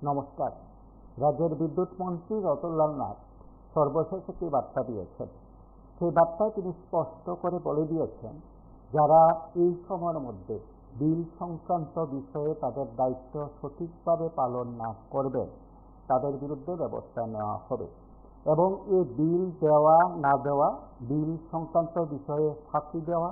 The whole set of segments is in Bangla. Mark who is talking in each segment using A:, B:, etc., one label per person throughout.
A: নমস্কার। রাজ্যের বিদ্যুৎ মন্ত্রী রতনলাল নাথ সর্বশেষ একটি বার্তা দিয়েছেন। সেই বার্তায় তিনি স্পষ্ট করে বলে দিয়েছেন, যারা এই সময়ের মধ্যে বিল সংক্রান্ত বিষয়ে তাদের দায়িত্ব সঠিকভাবে পালন না করবেন তাদের বিরুদ্ধে ব্যবস্থা নেওয়া হবে এবং এই বিল দেওয়া না দেওয়া, বিল সংক্রান্ত বিষয়ে ফাঁকি দেওয়া,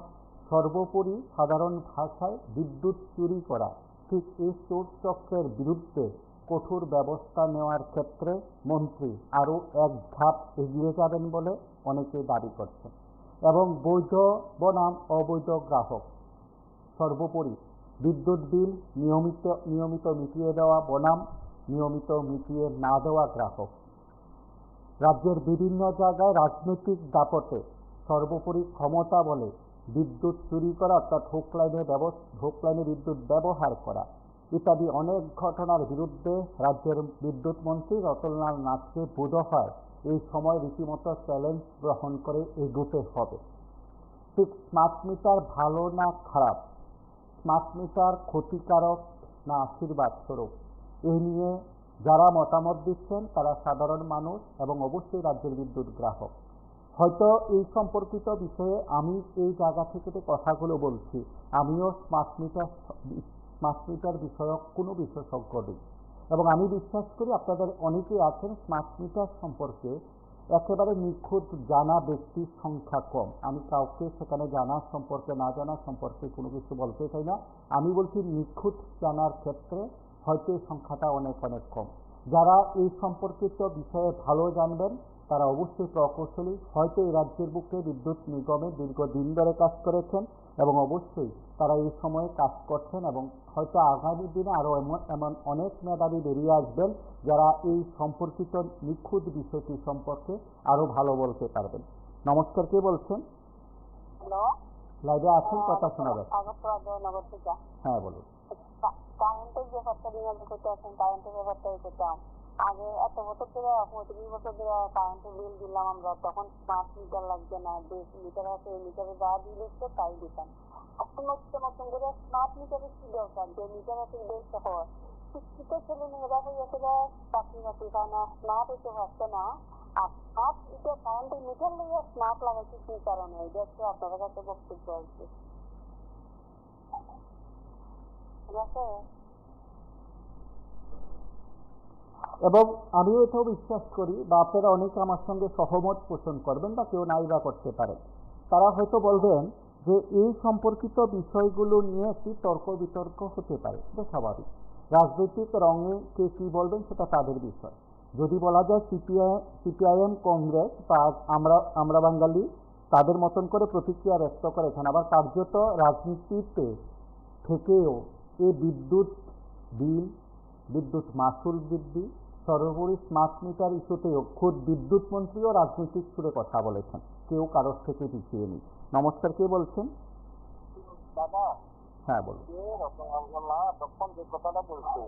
A: সর্বোপরি সাধারণ ভাষায় বিদ্যুৎ চুরি করা, ঠিক এই চোর চক্রের বিরুদ্ধে কঠোর ব্যবস্থা নেওয়ার ক্ষেত্রে মন্ত্রী আরও এক ধাপ এগিয়ে যাবেন বলে অনেকে দাবি করছেন এবং বৈধ বনাম অবৈধ গ্রাহক, সর্বোপরি বিদ্যুৎ বিল নিয়মিত মিটিয়ে দেওয়া বনাম নিয়মিত মিটিয়ে না দেওয়া গ্রাহক, রাজ্যের বিভিন্ন জায়গায় রাজনৈতিক দাপটে সর্বোপরি ক্ষমতা বলে বিদ্যুৎ চুরি করা অর্থাৎ হোকলাইনে বিদ্যুৎ ব্যবহার করা ইত্যাদি অনেক ঘটনার বিরুদ্ধে রাজ্যের বিদ্যুৎ মন্ত্রী রতনলাল নাথকে বোধহয় এই সময় রীতিমতো চ্যালেঞ্জ গ্রহণ করে এগোতে হবে। ঠিক স্মার্ট মিটার ভালো না খারাপ, স্মার্ট মিটার ক্ষতিকারক না আশীর্বাদ স্বরূপ, এই নিয়ে যারা মতামত দিচ্ছেন তারা সাধারণ মানুষ এবং অবশ্যই রাজ্যের বিদ্যুৎ গ্রাহক। হয়তো এই সম্পর্কিত বিষয়ে আমি এই জায়গা থেকে কথাগুলো বলছি, আমিও স্মার্ট মিটার বিষয়ক কোনো বিশেষজ্ঞ নেই এবং আমি বিশ্বাস করি আপনাদের অনেকেই আছেন স্মার্ট মিটার সম্পর্কে একেবারে নিখুঁত জানা ব্যক্তির সংখ্যা কম। আমি কাউকে সেখানে জানা সম্পর্কে না জানা সম্পর্কে কোনো কিছু বলতে চাই না। আমি বলছি নিখুঁত জানার ক্ষেত্রে হয়তো এই সংখ্যাটা অনেক কম। যারা এই সম্পর্কিত বিষয়ে ভালো জানবেন তারা অবশ্যই প্রকৌশলী, হয়তো এই রাজ্যের বুকে বিদ্যুৎ নিগমে দীর্ঘদিন ধরে কাজ করেছেন এবং অবশ্যই তারা এই সময়ে কাজ করছেন এবং হয়তো আগামী দিনে আরও এমন অনেক মেধাবী বেরিয়ে আসবেন যারা এই সম্পর্কিত নিখুঁত বিষয়টি সম্পর্কে আরও ভালো বলতে পারবেন। নমস্কার, কে বলছেন? লাইভে আছেন, কথা শোনা যাচ্ছে। হ্যাঁ বলুন।
B: কারেন্টের ব্যাপারটা নিয়ে করতে আছেন, কারেন্টের ব্যাপারটা করতাম আগে এত বছর ধরে 35 বছর ধরে কারেন্টের বিল দিলাম আমরা, তখন স্মার্ট মিটার লাগবে না, মিটার আছে মিটারে যা বিল এসছে তাই দিতাম। এখন নতুন করে স্মার্ট মিটারের কি দরকার? যে মিটার আছে বেশি হয়, শিক্ষিত ছেলে মেয়েরা হয়েছে চাকরি বাকরি পায় না, স্মার্ট হতে পারছে না। আর স্মার্ট এটা কারেন্টের মিটার লেগে স্মার্ট লাগাইছে কি কারণে? এটা হচ্ছে আপনাদের কাছে বক্তব্য আছে, ঠিক আছে?
A: এবং আমিও এটাও বিশ্বাস করি বা আপনারা অনেকে আমার সঙ্গে সহমত পোষণ করবেন বা কেউ নাই বা করতে পারেন, তারা হয়তো বলবেন যে এই সম্পর্কিত বিষয়গুলো নিয়ে একটি তর্ক বিতর্ক হতে পারে, এটা স্বাভাবিক। রাজনৈতিক রঙে কে কী বলবেন সেটা তাদের বিষয়। যদি বলা যায় সিপিআইএম কংগ্রেস বা আমরা বাঙালি তাদের মতন করে প্রতিক্রিয়া ব্যক্ত করেছেন, আবার কার্যত রাজনীতিতে থেকেও এই বিদ্যুৎ বিল, বিদ্যুৎ মাসুল বৃদ্ধি, সর্বোপরি স্মার্ট মিটার ইস্যুতেও খোদ বিদ্যুৎ মন্ত্রীও রাজনৈতিক সুরে কথা বলেছেন, কেউ কারোর থেকে পিছিয়ে নেই। নমস্কার, কে বলছেন?
B: দাদা।
A: হ্যাঁ বলুন।
B: তখন যে কথাটা বলছে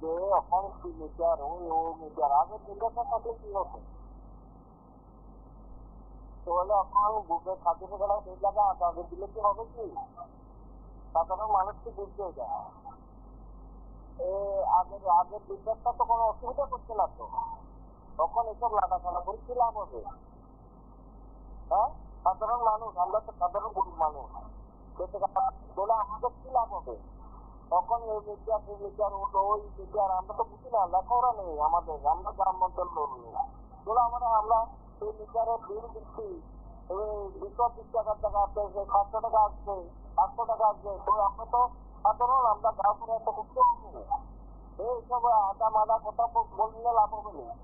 B: যে এখন মিটার মিটার আগে মিটারটা থাকলে কি হতো? তাহলে এখন বুকে খাদ্য গেলে সেই জায়গা আগে দিলে কি হবে? কি সাধারণ মানুষ কি বুঝতে যায়? আগের বিদ্যাসটা তো কোনো অসুবিধা করছে না, তো তখন এসব লাটাখানা করে কি লাভ হবে? হ্যাঁ, সাধারণ মানুষ, আমরা তো সাধারণ গরিব মানুষ, বলে আমাদের কি লাভ হবে? তখন এই মিটার ওই মিটার আমরা তো বুঝি না, লেখাপড়া নেই আমাদের, আমরা গ্রাম অঞ্চল নেই বলে আমরা এই মিটারের বিল দিচ্ছি 220 টাকার টাকা আসছে, 700 টাকা আসছে, 800 টাকা আসছে, তো আমরা তো সাধারণ, আমরা গ্রামের একটা বুঝতে পারবো। এইসব আদা মাদা কথা বললে লাভ হবে না।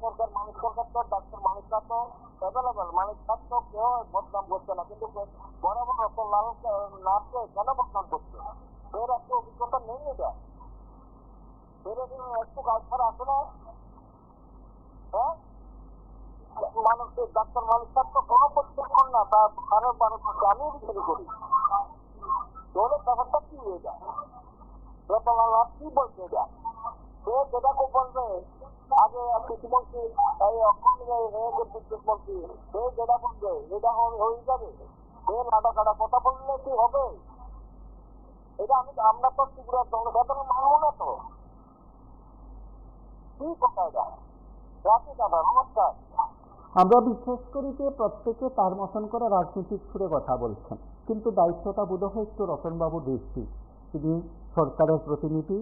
B: সরকার মানুষ সরকার তো ডাক্তার মানুষরা তো অ্যাভেলেবেল, মানুষরা তো কেউ বদনাম করছে না, কিন্তু বরাবর রতনলাল নাথকে কেন বদনাম করছে? এর একটু অভিজ্ঞতা নেই, এটা এর একটু কাজ ছাড়া আসে না। হ্যাঁ, মানুষের ডাক্তার মানুষরা তো কোনো পরিবর্তন না, তা কারো 12 আমি বিক্রি করি, তাহলে ব্যাপারটা কি হয়ে যায়? রতনলাল নাথ কি বলছে? এটা সে যেটা বলবে আগে কৃষিমন্ত্রী বিদ্যুৎ মন্ত্রী, সে যেটা বলবে এটা হয়ে যাবে। সে লাটা কাটা কথা বললে কি হবে? এটা আমরা তো ত্রিপুরার জনসাধারণ মানবো না তো। কি কথা এটা? রাখি দাদা, নমস্কার।
A: আমরা বিশ্বাস করি যে প্রত্যেকে তার মতন করে রাজনৈতিক সুরে কথা বলছেন, কিন্তু দায়িত্বটা বোধহয় একটু রতনবাবু বেশি। তিনি সরকারের প্রতিনিধি,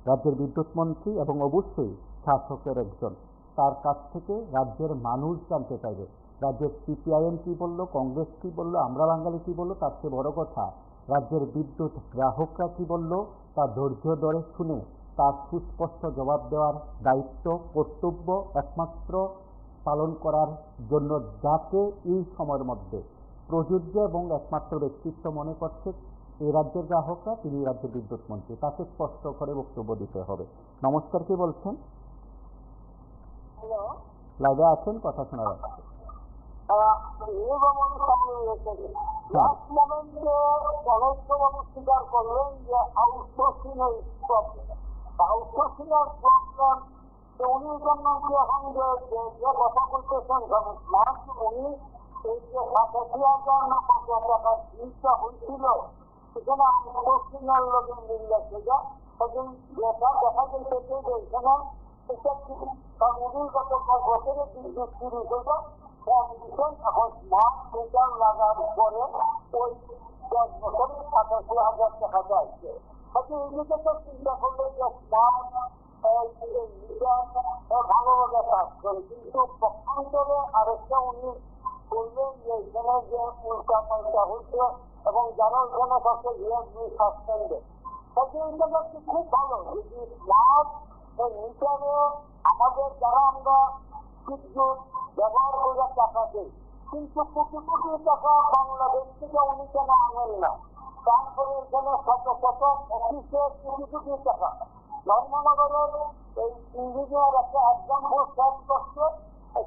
A: রাজ্যের বিদ্যুৎ মন্ত্রী এবং অবশ্যই শাসকের একজন। তার কাছ থেকে রাজ্যের মানুষ জানতে চাইবে রাজ্যের সিপিআইএম কী বললো, কংগ্রেস কী বললো, আমরা বাঙালি কী বললো, তার চেয়ে বড় কথা রাজ্যের বিদ্যুৎ গ্রাহকরা কী বললো তা ধৈর্য ধরে শুনে তার সুস্পষ্ট জবাব দেওয়ার দায়িত্ব, কর্তব্য একমাত্র পালন করার জন্য যাকে এই সময়ের মধ্যে প্রযোজ্য এবং একমাত্র ব্যক্তিত্ব মনে করছে এই রাজ্যের গ্রাহকরা, তিনি রাজ্যের বিদ্যুৎ মন্ত্রী। তাকে স্পষ্ট করে বক্তব্য দিতে হবে। নমস্কার, কি বলছেন?
B: হ্যালো,
A: লাইভে আছেন, কথা শোনা যাচ্ছে।
B: লাস্ট মোমেন্টে গণেশবাবু স্বীকার করলেন যে আউটসোর্সিং এর প্রবলেম, উনি প্রধানমন্ত্রী এখন যে কথা বলতেছেন উনি এই যে 87,000 না 50 টাকার জিনিসটা হয়েছিল সেখানে আউটসোর্সিং এর লোকে মিল যাচ্ছে, যেটা দেখা যাচ্ছে যে এখানে উনি গত বছরে বিদ্যুৎ চুরি করবে এখন স্মার্ট মিটার লাগার পরে ওই 10 বছরে 87,000 টাকা যাচ্ছে। এদিকে তো চিন্তা করলে যে স্মার্ট ভালোভাবে কাজ করে, কিন্তু পক্ষান্তরে আরেকটা উনি বললেন যে এখানে যে উল্টা পাল্টা হচ্ছে এবং যারা ওইখানে করছে সাসপেন্ডেড। এই জায়গাটি খুব ভালো যদি স্মার্ট মিটারে আমাদের যারা আমরা বিদ্যুৎ ব্যবহার করে টাকা দিই, কিন্তু কোটি কোটি টাকা বাংলাদেশ থেকে উনি কেন আনেন না? তারপরে এখানে শত শত অফিসে কোটি কোটি টাকা। ধর্মনগরের এই ইঞ্জিনিয়ার একটা এক্সাম্পল সেট করছে,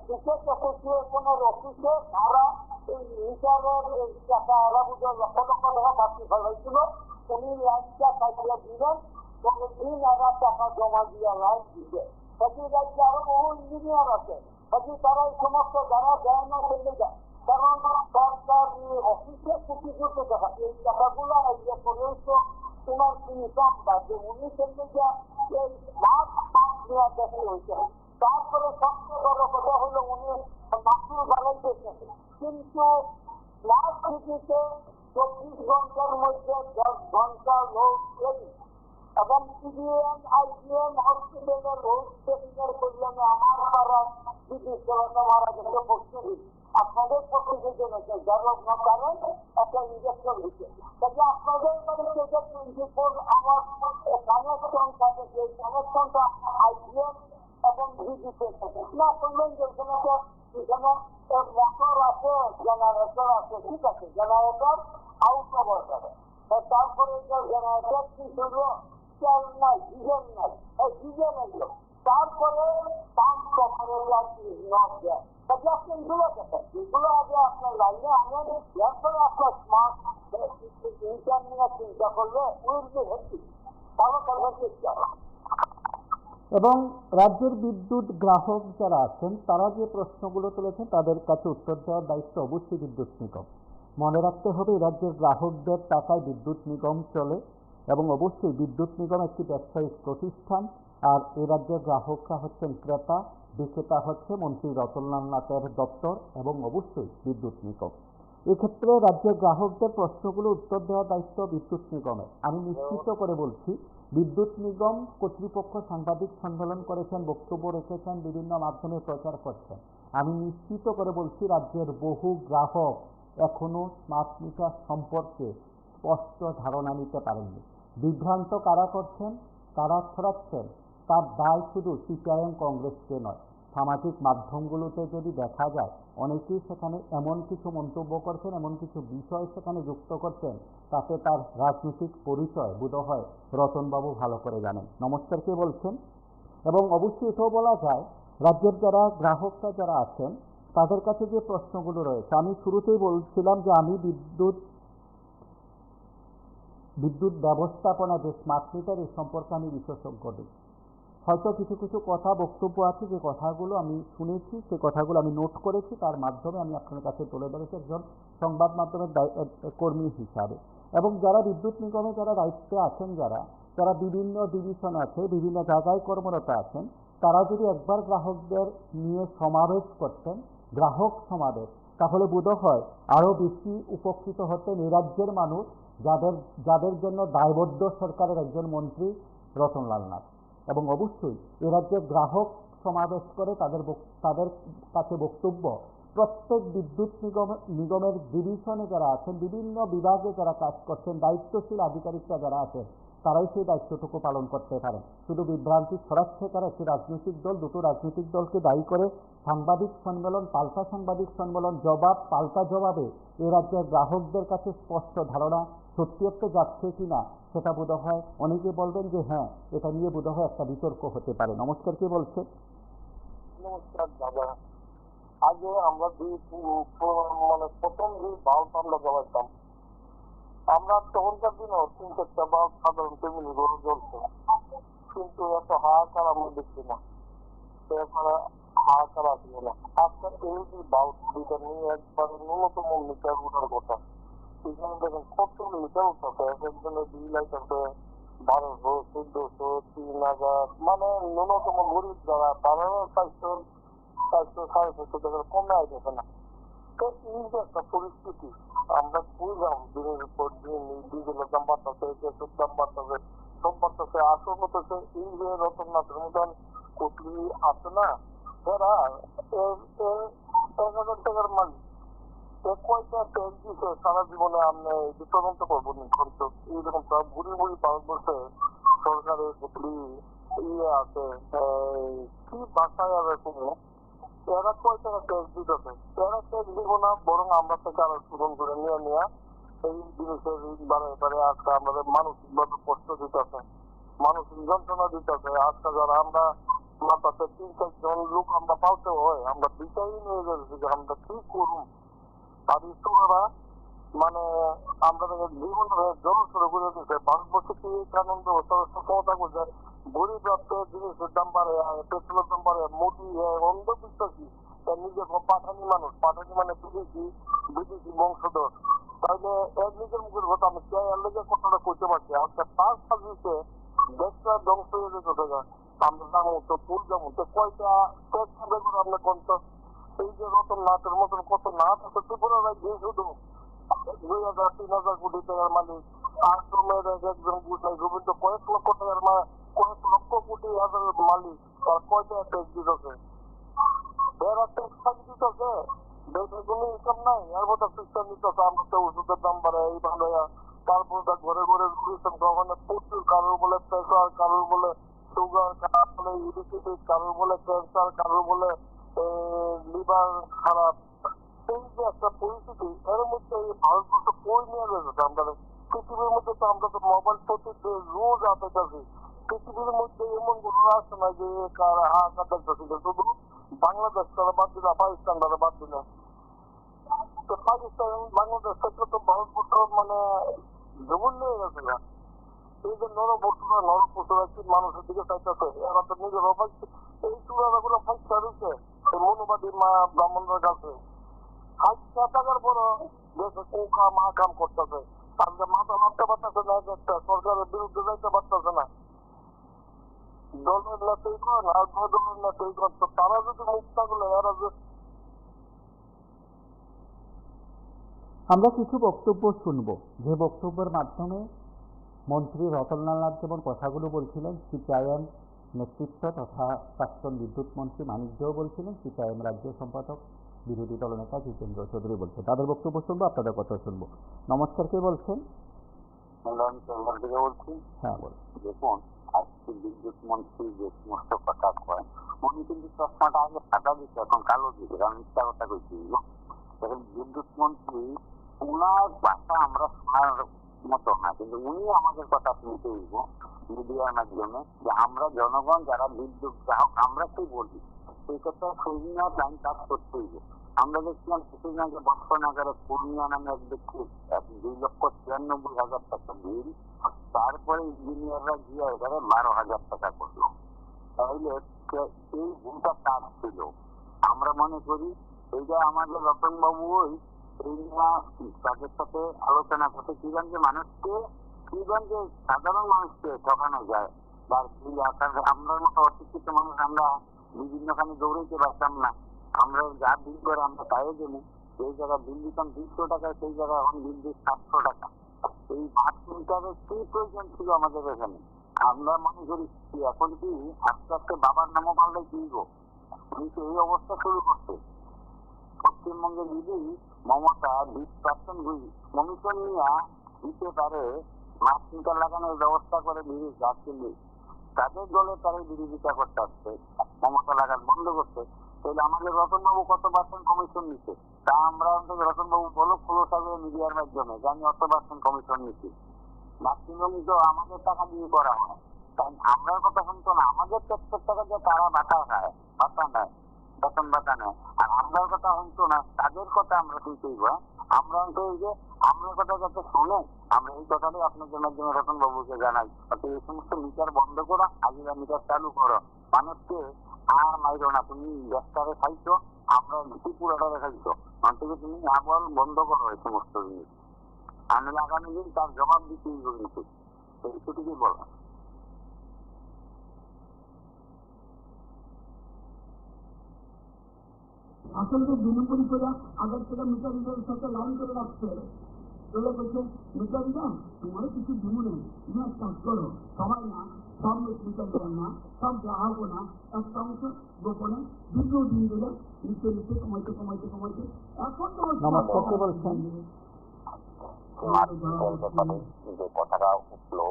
B: ক্রিকেট অ্যাসোসিয়েশনের অফিসে তারা এই মিটারের এই টাকা আলাদা লক্ষ লক্ষ টাকা বাকি ফেলাইছিল। উনি লাইনটা কাটিয়ে দিলেন, পরের দিন এরা টাকা জমা দিয়ে লাইন দিবে। রাজ্যে আরো বহু ইঞ্জিনিয়ার আছে, তারা এই সমস্ত যারা দেয় না চলে যায়, কারণ সরকার অফিসে কোটি কোটি টাকা, এই টাকাগুলো ইয়ে করলেই তো তোমার ইনকাম বাড়বে। উনি চলে যায় এই মাছ নেওয়া দেখে হয়েছে। তারপরে সবচেয়ে বড় কথা হলো উনি মাসুল বাড়াইতেছেন, কিন্তু স্মার্ট সিটিতে 24 ঘন্টার মধ্যে 10 ঘন্টা লোড শেডিং এবং সিবিএন আইজিএন হসপিটালের লোড শেডিং এর কল্যাণে আমার তারা বিদ্যুৎ চালানো মারা গেছে প্রস্তুতি। আপনাদের প্রতিযোগী হয়েছে যার কারণ একটা ইঞ্জেকশন হচ্ছে, তাহলে আপনাদের বাড়িতে যে 24 আওয়ার কানেকশন থাকে, সেই কানেকশনটা আইজিএন এবং বিদ্যুৎ না করলেন যে এখানে মোটর আছে, জেনারেটর আছে, ঠিক আছে, জেনারেটর আউট অফ অর্ডার। তারপরে জেনারেটর কি করলো, তেল নাই, ডিজেল নাই, ডিজেল এলো, তারপরে পাম্প কভারের আপনি এগুলো দেখেন, এগুলো আগে আপনার লাইনে আনেন, এরপরে আপনার স্মার্ট মিটার নিয়ে চিন্তা করলে উইল বি হ্যাপি, ভালো করবার চেষ্টা।
A: এবং রাজ্যের বিদ্যুৎ গ্রাহক যারা আছেন তারা যে প্রশ্নগুলো তুলেছেন তাদের কাছে উত্তর দেওয়ার দায়িত্ব অবশ্যই বিদ্যুৎ নিগম। মনে রাখতে হবে রাজ্যের গ্রাহকদের টাকায় বিদ্যুৎ নিগম চলে এবং অবশ্যই বিদ্যুৎ নিগম একটি ব্যবসায়িক প্রতিষ্ঠান, আর এই রাজ্যের গ্রাহকরা হচ্ছেন ক্রেতা, বিক্রেতা হচ্ছে মন্ত্রী রতনলাল নাথের দপ্তর এবং অবশ্যই বিদ্যুৎ নিগম। এক্ষেত্রে রাজ্যের গ্রাহকদের প্রশ্নগুলো উত্তর দেওয়ার দায়িত্ব বিদ্যুৎ নিগমের। আমি নিশ্চিত করে বলছি বিদ্যুৎ নিগম কর্তৃপক্ষ সাংবাদিক সম্মেলন করেছেন, বক্তব্য রেখেছেন, বিভিন্ন মাধ্যমে প্রচার করছেন। আমি নিশ্চিত করে বলছি রাজ্যের বহু গ্রাহক এখনো স্মার্ট মিটার সম্পর্কে স্পষ্ট ধারণা নিতে পারেননি। বিভ্রান্ত কারা করছেন, কারা ছড়াচ্ছেন, তার দায় শুধু সিপিআইএম কংগ্রেসকে নয়। সামাজিক মাধ্যমগুলোতে যদি দেখা যায় অনেকেই সেখানে এমন কিছু মন্তব্য করছেন, এমন কিছু বিষয় সেখানে যুক্ত করছেন, তাতে তার রাজনৈতিক পরিচয় বোধহয় রতনবাবু ভালো করে জানেন। নমস্কার, কে বলছেন? এবং অবশ্যই এটাও বলা যায় রাজ্যের যারা গ্রাহকরা যারা আছেন তাদের কাছে যে প্রশ্নগুলো রয়েছে, আমি শুরুতেই বলছিলাম যে আমি বিদ্যুৎ ব্যবস্থাপনা যে স্মার্ট মিটার এই সম্পর্কে আমি বিশেষজ্ঞ নই। হয়তো কিছু কিছু কথা বক্তব্য আছে যে কথাগুলো আমি শুনেছি, সে কথাগুলো আমি নোট করেছি, তার মাধ্যমে আমি আপনার কাছে তুলে ধরেছি একজন সংবাদ মাধ্যমের কর্মী হিসাবে। এবং যারা বিদ্যুৎ নিগমে যারা দায়িত্বে আছেন, যারা বিভিন্ন ডিভিশন আছে, বিভিন্ন জায়গায় কর্মরত আছেন, তারা যদি একবার গ্রাহকদের নিয়ে সমাবেশ করতেন, গ্রাহক সমাবেশ, তাহলে বোধহয় আরও বেশি উপকৃত হতেন এই রাজ্যের মানুষ, যাদের জন্য দায়বদ্ধ সরকারের একজন মন্ত্রী রতনলাল নাথ। এবং অবশ্যই এ রাজ্যের গ্রাহক সমাবেশ করে তাদের কাছে বক্তব্য, প্রত্যেক বিদ্যুৎ নিগমের ডিভিশনে যারা আছেন, বিভিন্ন বিভাগে যারা কাজ করছেন, দায়িত্বশীল আধিকারিকরা যারা আছেন, তারাই সেই দায়িত্বটুকু পালন করতে পারেন। শুধু বিভ্রান্তি ছড়াচ্ছে তারা একটি রাজনৈতিক দল, দুটো রাজনৈতিক দলকে দায়ী করে সাংবাদিক সম্মেলন, পাল্টা সাংবাদিক সম্মেলন, পাল্টা জবাবে এ রাজ্যের গ্রাহকদের কাছে স্পষ্ট ধারণা সত্যিত্ব যাচ্ছে কিনা সেটা বোধহয় অনেকে বলবেন যে হ্যাঁ, এটা নিয়ে বোধহয় একটা বিতর্ক হতে পারে। নমস্কার, কে বলছেন?
B: নমস্কার দাদা। আগে আমরা মানে প্রথম যে বাল্ব আমরা জ্বালাতাম, আমরা তখনকার দিনও 3-4টা বাল্ব সাধারণ ফ্যামিলি ঘরে জ্বলছে, কিন্তু এত হাহাকার আমরা দেখছি না, এখানে হাহাকার আসবে না। আজকাল এলইডি বাল্ব দুইটা নিয়ে একবারে ন্যূনতম মিটার ওঠার কথা, এখানে দেখেন কত মিটার উঠতেছে, একজনের বিল আছে 1200, 1400, 3000, মানে ন্যূনতম গরিব যারা তারাও 400-450 টাকার কমে আসতেছে না। তো এই যে একটা পরিস্থিতি, আমরা বুঝলাম দিনের পর দিন ডিজেলের দাম বাড়তেছে, গ্যাসের দাম বাড়তেছে, সব বাড়তেছে। আসল হতেছে এই যে রতননাথের মতন কুটলি আছে না, যারা 1,000 টাকার মালিক, কয়টা ট্যাক্স দিচ্ছে সারা জীবনে, আপনি তদন্ত করবেন খরচ। এইরকম সব বুড়ি বুড়ি ভারতবর্ষে সরকারের কুটলি ইয়ে আছে, কি বাসায় আর কোনো, এরা কয় টাকা ট্যাক্স দিতেছে? এরা ট্যাক্স দিব না, বরং আমরা থেকে আরো শোধন করে নিয়ে এই জিনিসের বারে আজকে আমাদের মানসিক ভাবে কষ্ট দিতেছে, মানসিক যন্ত্রণা দিতেছে। আজকে যারা আমরা মাথাতে 3-4 জন লোক আমরা পালতে হয়, আমরা বিচারই নিয়ে যাচ্ছি যে আমরা কি করুন। আর এই চোরা মানে আমরা জীবন জল শুরু করে দিচ্ছে। ভারতবর্ষে কি কানুন ব্যবস্থা ক্ষমতা করছে, গরিব রাষ্ট্রে জিনিসের দাম বাড়ে, পেট্রোলের দাম বাড়ে, মোদি অন্ধবিশ্বাসী, নিজে পাঠানি মানুষ, পাঠানি মানে বিদেশি বংশধর। তাহলে এর নিজের মুখের কথা আমি কে এর লেগে কথাটা করতে পারছি। আজকে তার সার্ভিসে দেশটা ধ্বংস হয়ে যেতে থাকে, আমরা যাবো তো তুল যাবো তো কয়টা ট্যাক্স আদায় করে আমরা কোন। এই যে রতননাথের মতন কত নাথ আছে ত্রিপুরা রাজ্যে, শুধু 2,000-3,000 কোটি টাকার মালিক, আশ্রমের একজন গোবিন্দ কয়েক লক্ষ টাকার কয়েক লক্ষ কোটি হাজারের মালিক, তার কয়টা ট্যাক্স দিতেছে? এরা ট্যাক্স ফাঁকি দিতেছে, দেশের কোনো ইনকাম নাই, এর মধ্যে সিস্টেম দিতেছে। আমরা তো ওষুধের দাম বাড়ায় এই বাড়ায়, তারপর ঘরে ঘরে ওখানে প্রচুর, কারোর বলে প্রেশার, কারোর বলে সুগার, কারোর বলে ইডিসিটিস, কারোর বলে ক্যান্সার, কারোর বলে লিভার খারাপ। এই যে একটা পরিস্থিতি, এর মধ্যে এই ভারতবর্ষ কই নিয়ে গেছে আমরা? পৃথিবীর মধ্যে তো আমরা তো মোবাইল প্রতি রোজ আপেছি, পৃথিবীর মধ্যে এমন কোন রাষ্ট্র নাই যে হাহাকার দেখতেছি, শুধু বাংলাদেশ তারা বাদ দিলে, পাকিস্তান তারা বাদ দিলে। তো পাকিস্তান বাংলাদেশ থেকে তো ভারতবর্ষ মানে জমন নিয়ে গেছে না। এই যে নরপশুরা কি মানুষের দিকে চাইতেছে, এরা তো নিজের এই চূড়ারা গুলো ফাইসা রয়েছে এই মনোবাদী ব্রাহ্মণদের কাছে। 60 টাকার পর দেশে কাম করতেছে, আজকে মাথা মারতে পারতেছে না, একটা সরকারের বিরুদ্ধে যাইতে পারতেছে না। দলের নেতাই করেন আর দলের নেতাই করেন, তো তারা যদি মুখ থাকলে এরা যে।
A: আমরা কিছু বক্তব্য শুনব, যে বক্তব্যের মাধ্যমে মন্ত্রী রতনলাল নাথ যেমন কথাগুলো বলছিলেন, সিপিআইএম নেতৃত্ব তথা প্রাক্তন বিদ্যুৎ মন্ত্রী মানিক দেও বলছিলেন, সিপিআইএম রাজ্য সম্পাদক বিরোধী দলনেতা জিতেন্দ্র চৌধুরী বলছেন। তাদের বক্তব্য শুনবো, আপনাদের কথা শুনবো। নমস্কার, কে বলছেন?
B: বলছি।
A: হ্যাঁ, বল।
B: দেখুন, আজকে বিদ্যুৎ মন্ত্রী যে সমস্ত কথা কয়, উনি কিন্তু চশমাটা আগে সাদা দিচ্ছে, এখন কালো দিচ্ছে, কারণ মিথ্যা কথা কইছি। এখন বিদ্যুৎ মন্ত্রী, উনার ভাষা আমরা শোনার মতো না, কিন্তু উনি আমাদের কথা শুনতে হইব মিডিয়ার মাধ্যমে, যে আমরা জনগণ যারা বিদ্যুৎ গ্রাহক, আমরা কি বলি সেই কথা শুনিয়া টাইম কাজ করতে হইব। আমরা দেখছিলাম কিছুদিন আগে বর্ষনাগারে পূর্ণিয়া নামে এক ব্যক্তি 2,93,000 টাকা বিল, তারপরে ইঞ্জিনিয়াররা গিয়ে এবারে 12,000 টাকা করলো। তাহলে এই ভুলটা কাজ ছিল? আমরা মনে করি এইটা আমাদের রতনবাবু ওই এই নিয়ে তাদের সাথে আলোচনা করতে কিভাবে যে মানুষকে কিভাবে যে সাধারণ মানুষকে ঠকানো যায় বা আমরা মতো অশিক্ষিত মানুষ আমরা বিভিন্নখানে দৌড়াইতে পারতাম না। আমরা যা বিল করে আমরা তাই দেবো। সেই জায়গায় বিল দিতাম 200 টাকায়, সেই জায়গায় এখন বিল দিই 700 টাকা। এই 5 মিটারের কি প্রয়োজন ছিল আমাদের এখানে? আমরা মনে করি এখন কি আস্তে আস্তে বাবার নামও পাল্টাই দিব। কিন্তু এই অবস্থা শুরু করছে। পশ্চিমবঙ্গে যদি মমতা 20% কমিশন নিয়ে দিতে পারে, 5 মিটার লাগানোর ব্যবস্থা করে দিয়ে যাচ্ছিল, তাদের দলে তারাই বিরোধিতা করতে আসছে মমতা লাগান বন্ধ করতে। তাহলে আমাদের রতনবাবু কত পার্সেন্ট কমিশন নিচ্ছে তা আমরা অন্তত রতনবাবু বলো খোলসা করে মিডিয়ার মাধ্যমে যে আমি অত পার্সেন্ট কমিশন নিচ্ছি। ম্যাক্সিমাম তো আমাদের টাকা দিয়ে করা হয়, কারণ আমরার কথা শুনতো না। আমাদের 70 টাকা দিয়ে তারা বাটা খায়, বাটা নেয়, বেতন বাটা নেয়, আর আমরার কথা শুনতো না। তাদের কথা আমরা শুনতেইব। আমরা অন্তত এই যে আমরার কথা যাতে শুনে, আমরা এই কথাটাই আপনাদের মাধ্যমে রতনবাবুকে জানাই, এই সমস্ত মিটার বন্ধ করো, আগেরা মিটার চালু করো। মানুষকে আর মাইরো না, তুমি ব্যবসারে খাইছো, আমরা ত্রিপুরাটারে খাইছো, অন্তত তুমি আবার বন্ধ করো এই সমস্ত জিনিস। আমি আগামী দিন তার জবাব দিতেই কিন্তু এইটুকুই বলা।
C: আসলে তো বিনুপুরি করে আগের থেকে মিটার সাথে লাইন করে রাখতে হবে। চলে বলছে মিটার দিলাম, তোমার কিছু দিব নেই, তুমি এক কাজ করো, সবাই না, সব মিটার দেন না, সব গ্রাহকও না, একটা অংশ গোপনে দ্বিতীয় দিন দিলে নিচে নিচে কমাইতে কমাইতে কমাইতে এখন তো
A: নমস্কার, কে বলছেন?
B: যে কথাটা উঠলো,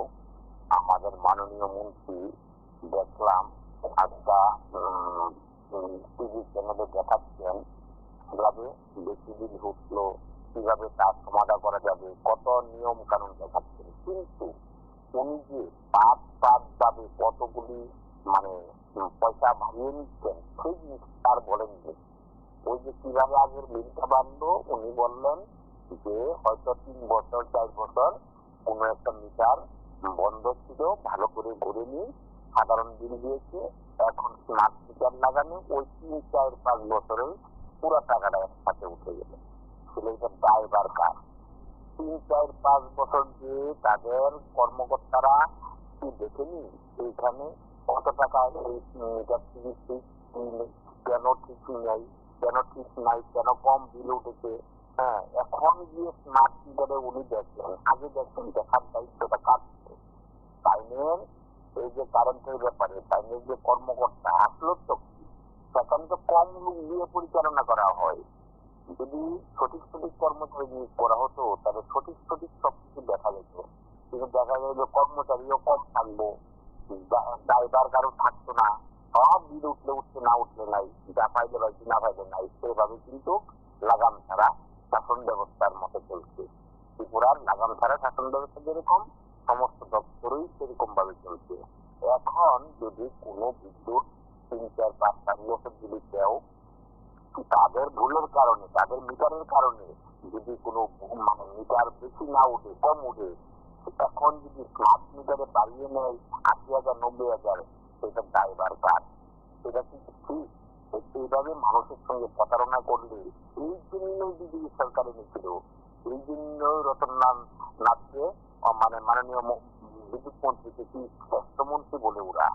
B: আমাদের মাননীয় মন্ত্রী দেখলাম একটা টিভি চ্যানেলে দেখাচ্ছেন কিভাবে বেশি বিল উঠলো, কিভাবে তার সমাধান করা যাবে, কত নিয়ম কানুন দেখাচ্ছেন। কিন্তু উনি যে পাঁচ ভাবে কতগুলি মানে পয়সা ভাঙিয়ে নিচ্ছেন সেই জিনিস তার বলেন যে ওই যে কিভাবে আগের বিলটা বাড়লো, উনি বললেন যে হয়তো 3 বছর 4 বছর কোনো একটা মিটার বন্ধ ছিল, ভালো করে ঘুরে নিয়ে সাধারণ বিল দিয়েছে। এখন স্মার্ট মিটার লাগানো ওই 3, 4, 5 বছরে পুরো টাকাটা একসাথে উঠে গেল। সেটা ড্রাইভার কার 3, 4, 5 বছর যে তাদের কর্মকর্তারা কি দেখেনি এইখানে কত টাকা এই মিটার ঠিক কেন ঠিক নেই, কেন ঠিক নাই, কেন কম বিল উঠেছে। হ্যাঁ, এখন গিয়ে স্মার্ট মিটারে উনি দেখলেন, আগে দেখছেন, দেখার দায়িত্বটা কাজ টাইমের এই যে কারেন্টের ব্যাপারে টাইমের যে কর্মকর্তা আসলো তো সেখানে তো কম লোক দিয়ে পরিচালনা করা হয়। যদি সঠিক কর্মচারী নিয়োগ করা হতো তাহলে সঠিক সবকিছু দেখা যেত। কিন্তু দেখা যায় যে কর্মচারীও কম থাকবো, ড্রাইভার কারো থাকতো না, সব বিল উঠলে না উঠলে নাই, যা পাইলে পাইছি না পাইলে নাই। সেভাবে কিন্তু লাগাম ছাড়া শাসন ব্যবস্থার মতো চলছে। ত্রিপুরার লাগাম ছাড়া শাসন ব্যবস্থা যেরকম সমস্ত দপ্তরই সেরকম ভাবে চলছে। এখন যদি কোনো বিদ্যুৎ 3, 4, 5, 7 বছর যদি কেউ তাদের ভুলের কারণে, তাদের মিটারের কারণে যদি কোনো মানে মিটার বেশি না উঠে, কম উঠে, এখন যদি স্মার্ট মিটারে বাড়িয়ে নেয় 80,000, 90,000, সেটা ড্রাইভার কার? সেটা কি ঠিক? এইভাবে মানুষের সঙ্গে প্রতারণা করলে এই জন্যই বিজেপি সরকার এনেছিল, এই জন্যই রতননাথকে মানে মাননীয় বিদ্যুৎ মন্ত্রীকে কি শ্রেষ্ঠ মন্ত্রী বলে ওরা।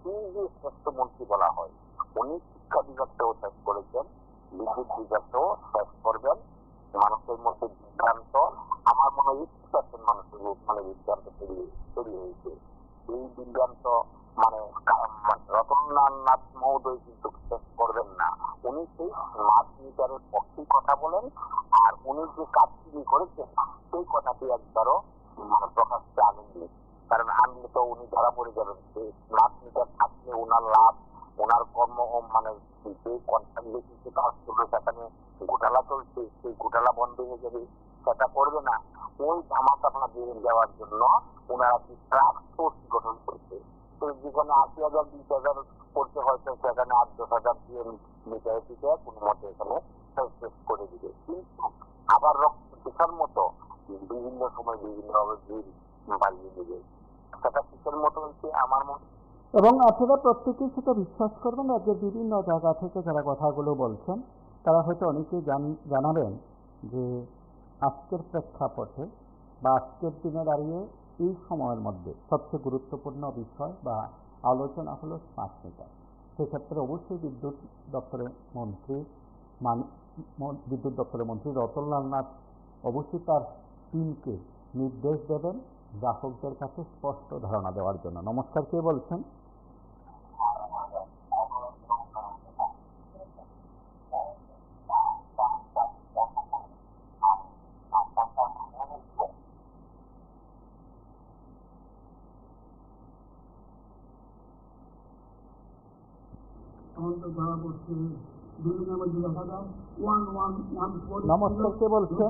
B: কি যে শ্রেষ্ঠ মন্ত্রী বলা হয়, উনি শিক্ষা বিভাগটাও শেষ করেছেন, বিদ্যুৎ বিভাগটাও শেষ করবেন। মানুষের মধ্যে বিভ্রান্ত, আমার মনে হয় 80% মানুষের মানে বিভ্রান্ত তৈরি হয়েছে। এই বিভ্রান্ত মানে রতননাথ মহোদয় কিন্তু শেষ করবেন না। উনি সেই স্মার্ট মিটারের পক্ষে কথা বলেন, আর উনি যে কাজ তিনি করেছেন সেই কথাটি একবারও মানে প্রকাশ্যে আনেননি। কারণ আনলে তো উনি ধরা পড়ে যাবেন। সেই স্মার্ট মিটার থাকলে ওনার লাভ, ওনার কর্ম মানে যে কন্ট্রাক্ট বেসিসে কাজ করবে সেখানে ঘোটালা চলছে, সেই ঘোটালা বন্ধ হয়ে যাবে, সেটা করবে না। ওই ধামাচাপা দিয়ে যাওয়ার জন্য ওনারা কি ট্রাস্ট ফোর্স গঠন করছে। তো যেখানে 80,000, 20,000 করতে হয়তো সেখানে 8-10,000 দিয়ে মিটারে টিকে কোনো মতে এখানে শেষ করে দিবে। কিন্তু আবার রক্ত পিছার মতো বিভিন্ন সময় বিভিন্নভাবে বিল বাড়িয়ে দিবে। সেটা কিসের মতো হচ্ছে আমার মনে।
A: এবং আপনারা প্রত্যেকেই সেটা বিশ্বাস করবেন। রাজ্যের বিভিন্ন জায়গা থেকে যারা কথাগুলো বলছেন তারা হয়তো অনেকেই জানাবেন যে আজকের প্রেক্ষাপটে বা আজকের দিনে দাঁড়িয়ে এই সময়ের মধ্যে সবচেয়ে গুরুত্বপূর্ণ বিষয় বা আলোচনা হলো স্মার্ট মিটার। সেক্ষেত্রে অবশ্যই বিদ্যুৎ দপ্তরের মন্ত্রী রতনলাল নাথ অবশ্যই তার টিমকে নির্দেশ দেবেন গ্রাহকদের কাছে স্পষ্ট ধারণা দেওয়ার জন্য। নমস্কার, কে বলছেন? নমস্কার, কে বলছেন?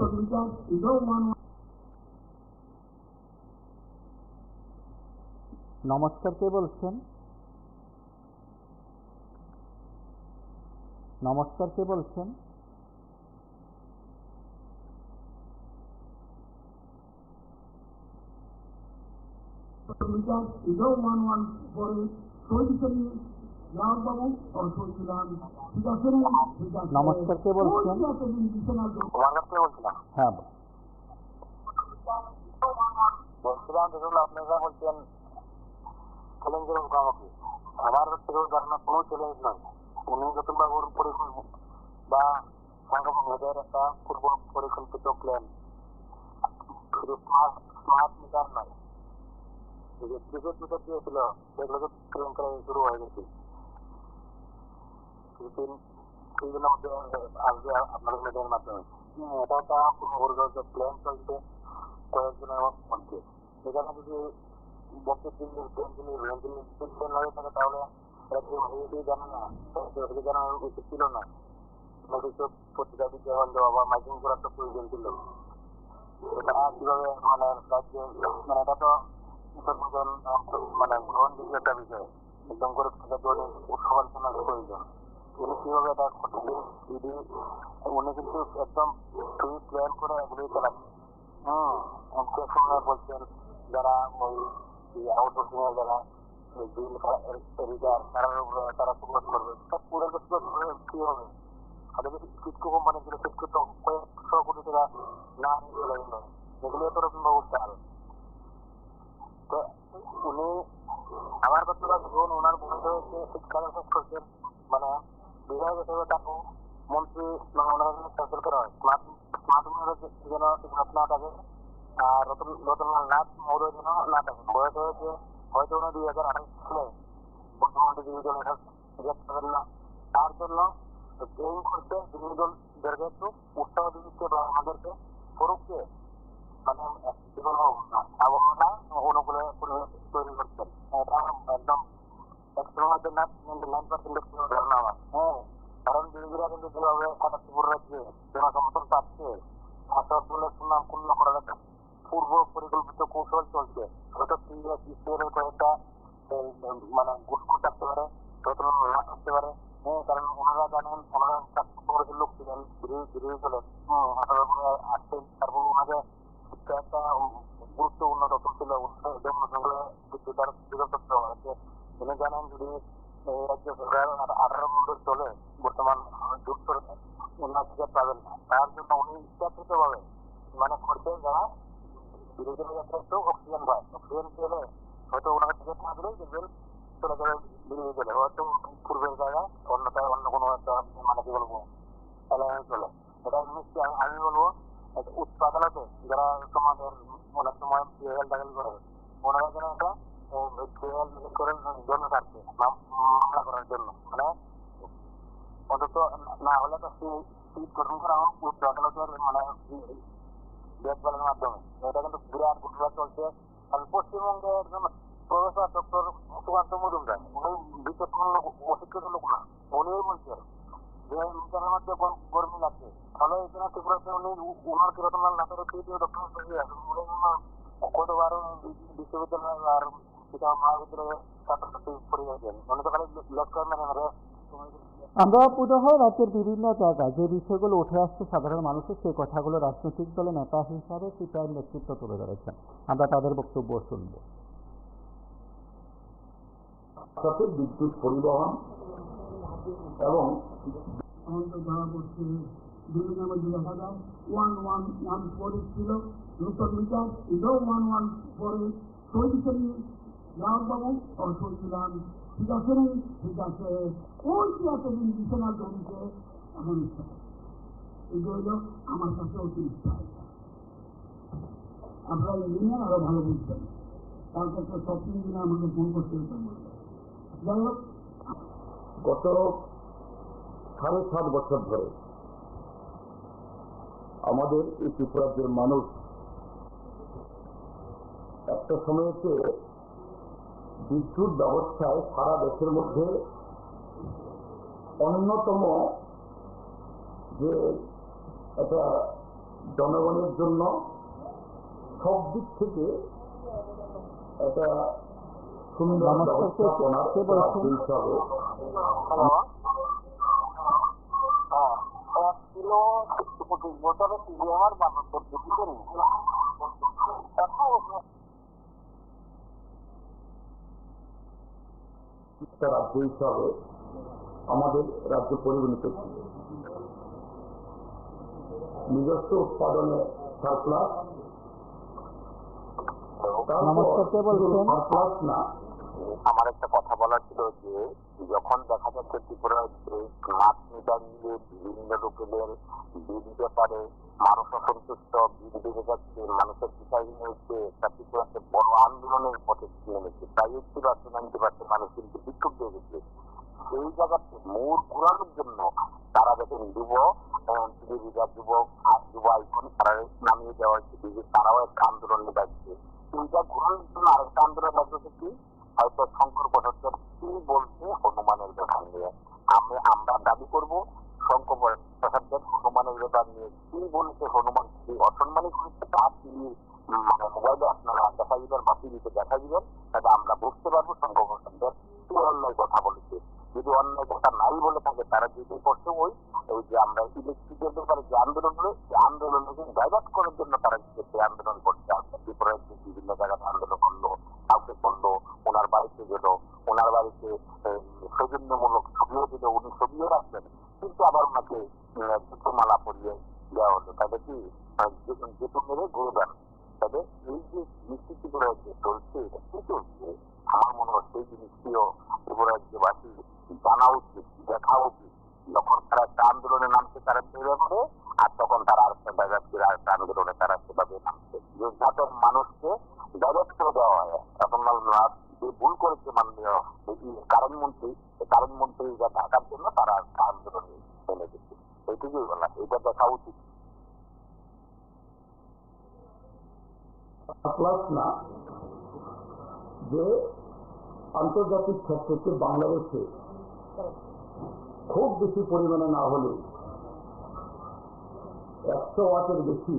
A: নমস্কার, কে বলছেন? নমস্কার, কে বলছেন? নমস্কার, কে বলছেন? হ্যাঁ,
B: বলছিলাম যেগুলো আপনারা বলছেন চ্যালেঞ্জের মুখোমুখি, আমার থেকে ধারণা কোনো চ্যালেঞ্জ নয়। উনি নতুনবাবুর বা সংগঠনের একটা পূর্ব পরিকল্পিত প্ল্যান, শুধু স্মার্ট মিটার নয়, যে ক্রিকেট মিটার দিয়েছিল সেগুলোকে প্ল্যান করে শুরু হয়ে গেছে। সেইগুলোর মধ্যে আসবে আপনাদের মিডিয়ার মাধ্যমে। এটা একটা পূর্ব প্ল্যান চলছে কয়েকজনের মধ্যে। এখানে যদি বছর দিন হয়ে থাকে তাহলে জানে না, জানার উচিত ছিল না। পত্রিকা বিজ্ঞাপন দেওয়া বা মাইকিং করার তো প্রয়োজন ছিল। এটা কিভাবে মানে রাজ্যে মানে এটা তো মানে গ্রহণযোগ্য একটা বিষয়, একদম করে সবার জন্য প্রয়োজন। উনি কিভাবে এটা করতে উনি কিন্তু একদম প্ল্যান করে এগুলি চালাচ্ছেন। বলছেন যারা ওই আউটসোর্সিং এর যারা বিল তারা সুযোগ করবে, সব পুরো কি হবে? সিটকো কোম্পানি ছিল, সিটকো তো কয়েকশো কোটি টাকা না নিয়ে চলে গেল, এগুলো তো রকম ব্যবস্থা হবে। তো উনি আমার কথা ধরুন ওনার বন্ধু হচ্ছে শীতকালে শেষ করছেন, মানে বিভাগ হিসেবে তাকে মন্ত্রী ওনার ফেসল করা হয় স্মার্ট যেন না থাকে, আর রতনলাল নাথ মহোদয় যেন না থাকে। বয়স হয়েছে হয়তো উনি 2028 সালে বর্তমান বিরোধী দলের না, তার জন্য ট্রেনিং করতে বিরোধী দলদেরকে একটু উৎসাহ দিচ্ছে বা আমাদেরকে স্বরূপকে মানে আবহাওয়া অনুকূলে তৈরি করছেন। এটা একদম ধারণা আমার। হ্যাঁ, কারণ বিরোধীরা কিন্তু যেভাবে ত্রিপুর রাজ্যে জনসমর্থন পাচ্ছে, দলের সুনাম ক্ষুণ্ণ করার একটা পূর্ব পরিকল্পিত কৌশল চলছে। হয়তো কয়েকটা মানে গুটকু থাকতে পারে, না থাকতে পারে। হ্যাঁ, কারণ ওনারা জানেন, ওনারা কংগ্রেসের লোক ছিলেন, বিরোধী দলের আসছেন, তারপর ওনাকে একটা গুরুত্বপূর্ণ তথ্য ছিল উনি জানেন যদি এই রাজ্য সরকার 18 বছর চলে বর্তমান জোট সরকার উন্নয়ন টিকিট পাবেন না। তার জন্য উনি ইচ্ছাকৃত ভাবে মানে করছেন যারা বিরোধী দলের একটু অক্সিজেন পায়, অক্সিজেন পেলে হয়তো ওনাকে টিকিট না দিলেই দেখবেন চলে যাবে বিরোধী দলে, হয়তো পূর্বের জায়গায় অন্যথায় অন্য কোনো একটা মানে কি বলবো অ্যালায়েন্স চলে। এটা নিশ্চয়ই আমি বলবো উচ্চ আদালতে যারা সমাজের অনেক সময় দাখিল করে ওনারা যেন একটা করার জন্য থাকছে মামলা করার জন্য, মানে অন্তত না হলে তো সিট গঠন করা হোক উচ্চ আদালতের মানে দেখভালের মাধ্যমে। এটা কিন্তু বিরাট ঘটনা চলছে। কারণ পশ্চিমবঙ্গের একজন প্রফেসর ডক্টর সুকান্ত মজুমদার, উনি বিচক্ষণ অশিক্ষিত লোক না, উনিই বলছেন যে মিটারের মধ্যে গরমি লাগছে, তাহলে এখানে ত্রিপুরাতে উনি ওনার কি রতনলাল নাথের কতবার বিশ্ববিদ্যালয় আর মহাবিদ্যালয়ে ছাত্রছাত্রী পরিবেশেন, উনি তো খালি লেকচার মানে।
A: আমরা পুনঃ রাজ্যের বিভিন্ন জায়গায় যে বিষয়গুলো উঠে আসছে সাধারণ মানুষের, সেই কথাগুলো রাজনৈতিক দলের নেতা হিসাবে সিপিআইএম নেতৃত্ব তুলে ধরেছেন। আমরা তাদের বক্তব্য শুনব।
D: বিদ্যুৎ পরিবহন এবং
C: বিল্ডিংয়ের মধ্যে দেখা যায় 1114 ছিল নতুন মিটার, এটাও 1114 সই দিচ্ছেন রাহুলবাবু ও সই দিলাম, ঠিক আছে নি? ঠিক আছে। ওই যে এতদিন বিছানা জমিতে এখন ইচ্ছা, এগুলো হলো আমার কাছে অতিরিক্ত। আপনারা ইঞ্জিনিয়ার আরো ভালো বুঝবেন, তার কাছে সব ইঞ্জিনিয়ার আমাকে ফোন করতে হতে বলবে। যাই হোক,
A: গত 7.5 বছর ধরে আমাদের এই ত্রিপুরাজ্যের মানুষ একটা সময়তে বিদ্যুৎ ব্যবস্থায় সারা দেশের মধ্যে অন্যতম যে একটা জনগণের জন্য সব দিক থেকে একটা সুন্দর ব্যবস্থাপনা হিসাবে
B: হ্যাঁ, 1 কিলো 25 বছরে সিজিএমআর 72 কেজি করে
A: রাজ্য হিসাবে আমাদের রাজ্য পরিগণিত ছিল। নিজস্ব উৎপাদনে সারপ্লাস, সারপ্লাস না।
B: আমার একটা কথা বলার ছিল যে যখন দেখা যাচ্ছে ত্রিপুরা স্মার্ট মিটার নিয়ে বিভিন্ন লোকেদের বিল ব্যাপারে মানুষ অসন্তুষ্ট, বিল বেড়ে যাচ্ছে, মানুষের বিচারহীন হচ্ছে, একটা ত্রিপুরাতে বড় আন্দোলনের পথে নেমেছে। প্রায় 80% মানুষ কিন্তু বিক্ষুব্ধ হয়ে গেছে। সেই জায়গাতে মোড় ঘুরানোর জন্য তারা দেখেন যুব আইকন তারা নামিয়ে দেওয়া হচ্ছে, তারাও একটা আন্দোলন নিয়ে সেইটা ঘুরানোর জন্য আরেকটা আন্দোলন লাগছে কি, হয়তো শঙ্কর প্রসাদ কি বলছে হনুমানের ব্যাপার নিয়ে। আমরা দাবি করব শঙ্কর প্রসাদ হনুমানের ব্যাপার নিয়ে কি বলছে, হনুমান কি অসম্মানিত হচ্ছে তা তিনি মোবাইলে আপনারা দেখা দিবেন বা টিভিতে দেখা দিবেন, তাহলে আমরা বুঝতে পারবো শঙ্কর প্রসাদ কি অন্যায় কথা বলেছে। যদি অন্যায় কথা নাই বলে থাকে তারা যেটি করছে ওই যে আমরা ইলেকট্রিকের ব্যাপারে যে আন্দোলন হলো, সেই আন্দোলনকে ডাইভার্ট করার জন্য তারা সেই আন্দোলন করছে। ত্রিপুরার বিভিন্ন জায়গাতে আন্দোলন করলো, কাউকে করলো, ওনার বাড়িতে গেল, ওনার বাড়িতে সৌজন্যমূলক ছবিও দিল, উনি ছবিও রাখলেন, কিন্তু আবার ওনাকে মালা পরিয়ে দেওয়া হলো। তাদের কি যেটু মেরে ঘুরে দেন। তবে এই যে মিষ্টি ত্রিপুরা যে চলছে, এটা কি চলছে, আমার মনে হয় সেই জিনিসটিও ত্রিপুরা রাজ্যবাসী জানা উচিত, দেখা উচিত। যখন তারা একটা আন্দোলনে নামছে তারা সেভাবে করে, আর তখন তারা আরেকটা জায়গায় আরেকটা আন্দোলনে তারা সেভাবে নামছে, যাতে মানুষকে ডাইভার্ট করে দেওয়া হয়। এখন যে ভুল করেছে মাননীয় কারেন্ট মন্ত্রী যা থাকার জন্য তারা আন্দোলনে নেমে গেছে, এইটুকুই বলা, এটা দেখা উচিত।
A: প্লাস না যে আন্তর্জাতিক ক্ষেত্রে বাংলাদেশে খুব বেশি পরিমাণে না হলে 100 ওয়াটের বেশি,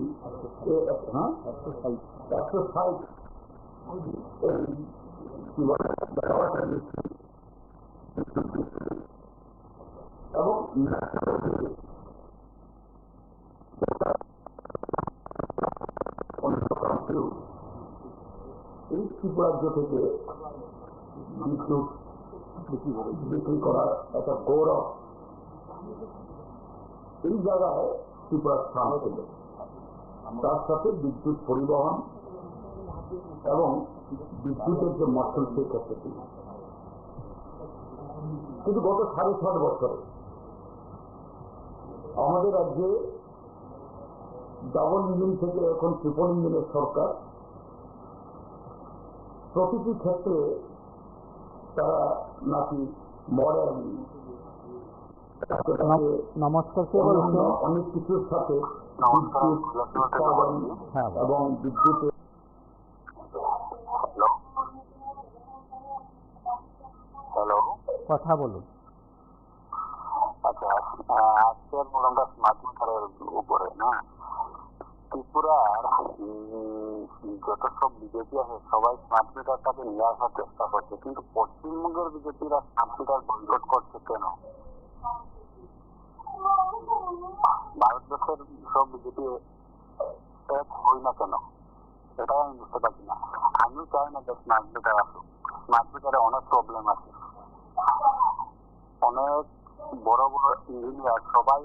A: 160 এবং এই ত্রিপুরাজ্য থেকে বিদ্যুৎ বিক্রি করার একটা গৌরব এই জায়গায় ত্রিপুরার স্থান ছিল। তার সাথে বিদ্যুৎ পরিবহন এবং বিদ্যুতের যে মশল সেই ক্ষেত্রে ছিল। কিন্তু গত 6.5 বছরে আমাদের রাজ্যে ডাবল ইঞ্জিন থেকে এখন ট্রিপল ইঞ্জিনের সরকার, প্রতিটি ক্ষেত্রে তারা নাকি মডার্ন
D: নমস্কার, কে বলছেন?
A: অনেক কিছুর সাথে বিদ্যুৎ উৎপাদন এবং বিদ্যুতের
B: হ্যালো,
D: কথা বলুন।
B: আচ্ছা, আজকের প্রোগ্রামটা স্মার্ট মিটারের উপরে না। ত্রিপুরার যত সব বিজেপি আছে সবাই স্মার্ট মিটারটাকে নিয়ে আসার চেষ্টা করছে, কিন্তু পশ্চিমবঙ্গের বিজেপিরা স্মার্ট মিটার বয়কট করছে কেন? ভারতবর্ষের সব বিজেপি এক হই না কেন, এটাই আমি বুঝতে পারছি না। আমি চাই না যে স্মার্ট মিটার আসুক। স্মার্ট মিটারে অনেক প্রবলেম আছে, অনেক বড় বড় ইঞ্জিনিয়ার সবাই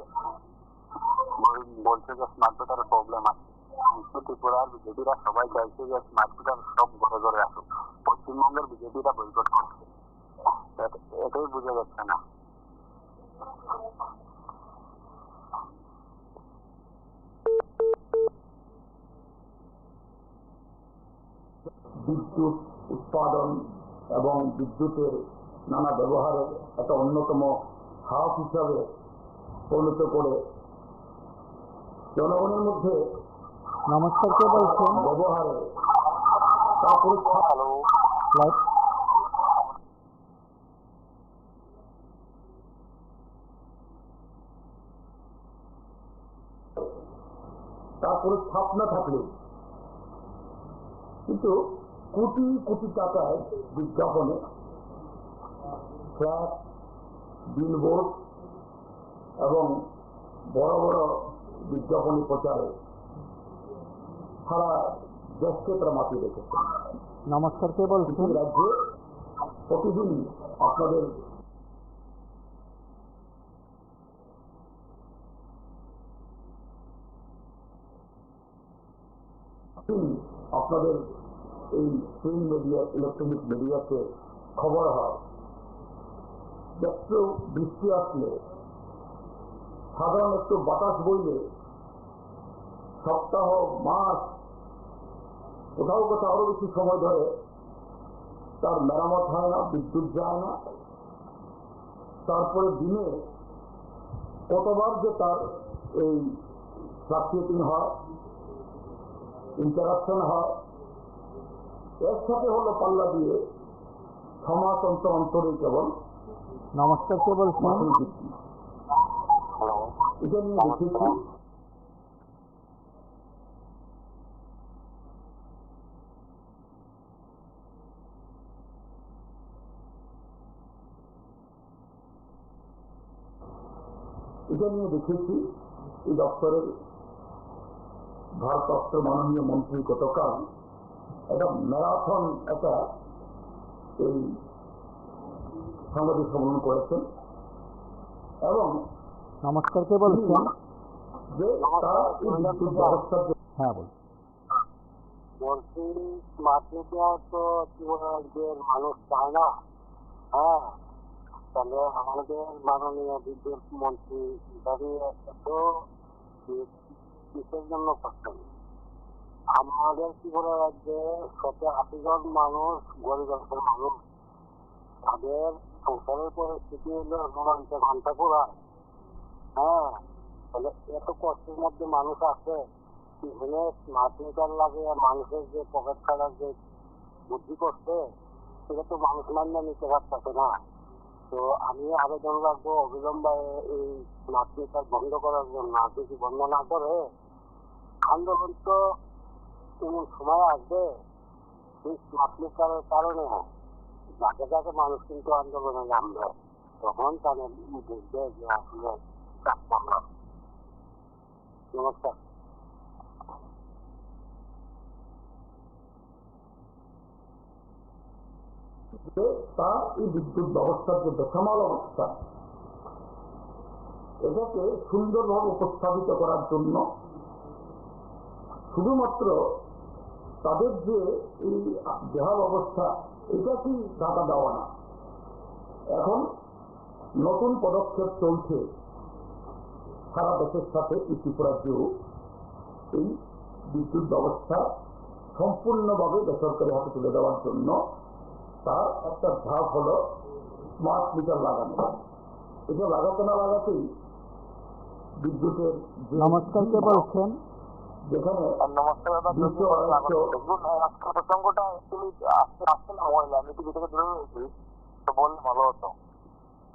B: বলছে যে স্মার্ট মিটারের প্রবলেম আছে। কিন্তু ত্রিপুরার বিজেপিরা সবাই চাইছে যে স্মার্ট মিটার সব ঘরে ঘরে আসুক, পশ্চিমবঙ্গের বিজেপিরা বয়কট করছে, এটাই বোঝা যাচ্ছে না।
C: বিদ্যুৎ উৎপাদন এবং বিদ্যুতের নানা ব্যবহারের একটা অন্যতম হাব হিসাবে পরিণত করে জনগণের মধ্যে
D: নমস্কার, কে বলছেন?
C: ব্যবহারে তারপরে
B: হ্যালো,
D: লাইভ
C: তারপরে ছাপ না থাকলে কিন্তু কোটি কোটি টাকায় বিজ্ঞাপনে ফ্ল্যাট, বিলবোর্ড এবং বড় বড় বিজ্ঞাপনী প্রচারে সারা দেশকে তারা মাতিয়ে রেখেছে।
D: নমস্কার, কে বলছেন?
C: রাজ্যে প্রতিদিন আপনাদের আপনাদের এই প্রিন্ট মিডিয়া, ইলেকট্রনিক মিডিয়াতে খবর হয় একটু বৃষ্টি আসলে, সাধারণ একটু বাতাস বইলে সপ্তাহ, মাস, কোথাও কোথাও আরো বেশি সময় ধরে তার মেরামত হয় না, বিদ্যুৎ যায় না। তারপরে দিনে কতবার যে তার এই ফ্লাকচুয়েটিং হয়, ইন্টারাপশন হয়, এর সাথে হলো পাল্লা দিয়ে 6 মাস অন্তরেই কেবল
D: নমস্কার, কে বলছেন?
C: মাসুল বৃদ্ধি। এটা নিয়ে দেখেছি এই দপ্তরের ভারপ্রাপ্ত মাননীয় মন্ত্রী গতকাল একটা ম্যারাথন এই সাংবাদিক সম্মেলন করেছেন এবং
D: নমস্কার, কে বলছেন?
C: যে তারা এই বিদ্যুৎ ব্যবস্থার
D: হ্যাঁ, বলুন।
B: বলছি স্মার্ট মিটার তো ত্রিপুরার মানুষ চায় না। হ্যাঁ, তাহলে আমাদের মাননীয় বিদ্যুৎ মন্ত্রী দাঁড়িয়ে এত কিসের জন্য করছেন? আমাদের ত্রিপুরা রাজ্যে 80 জন মানুষ গরিব মানুষ, তাদের সংসারের পরিস্থিতি হলো ঘন্টা পুরা। হ্যাঁ, তাহলে এত কষ্টের মধ্যে মানুষ আছে, এখানে স্মার্ট মিটার লাগে মানুষের যে পকেট খাটার যে বুদ্ধি করছে, সেটা তো মানুষ মান্য নিতে পারতেছে না। তো আমি আবেদন রাখবো অবিলম্বে এই স্মার্ট মিটার বন্ধ করার জন্য। আর যদি বন্ধ না করে আন্দোলন তো এমন সময় আসবে, এই স্মার্ট মিটারের কারণে যাকে যাকে মানুষ কিন্তু আন্দোলনে নামবে, তখন তাদের বুঝবে যে আসলে কাজ করলাম। নমস্কার।
C: যে তার এই বিদ্যুৎ ব্যবস্থার যে বেসামাল অবস্থা, এটাকে সুন্দরভাবে উপস্থাপিত করার জন্য শুধুমাত্র তাদের যে এই বেহাল অবস্থা, এটা কি ঢাকা দেওয়া না। এখন নতুন পদক্ষেপ চলছে সারা দেশের সাথে এই ত্রিপুরাজ্যেও এই বিদ্যুৎ ব্যবস্থা সম্পূর্ণভাবে বেসরকারি হাতে তুলে দেওয়ার জন্য তার একটা ধাপ হলো স্মার্ট মিটার লাগানো। এটা লাগাতে না লাগাতেই বিদ্যুতের
D: নমস্কার, কে বলছেন?
C: যেখানে
B: নমস্কার দাদা, দেখুন আজকের প্রসঙ্গটা অ্যাকচুয়ালি আসছে না মহিলা, আমি টিভি থেকে দূরে রয়েছি, তো বললে ভালো হতো।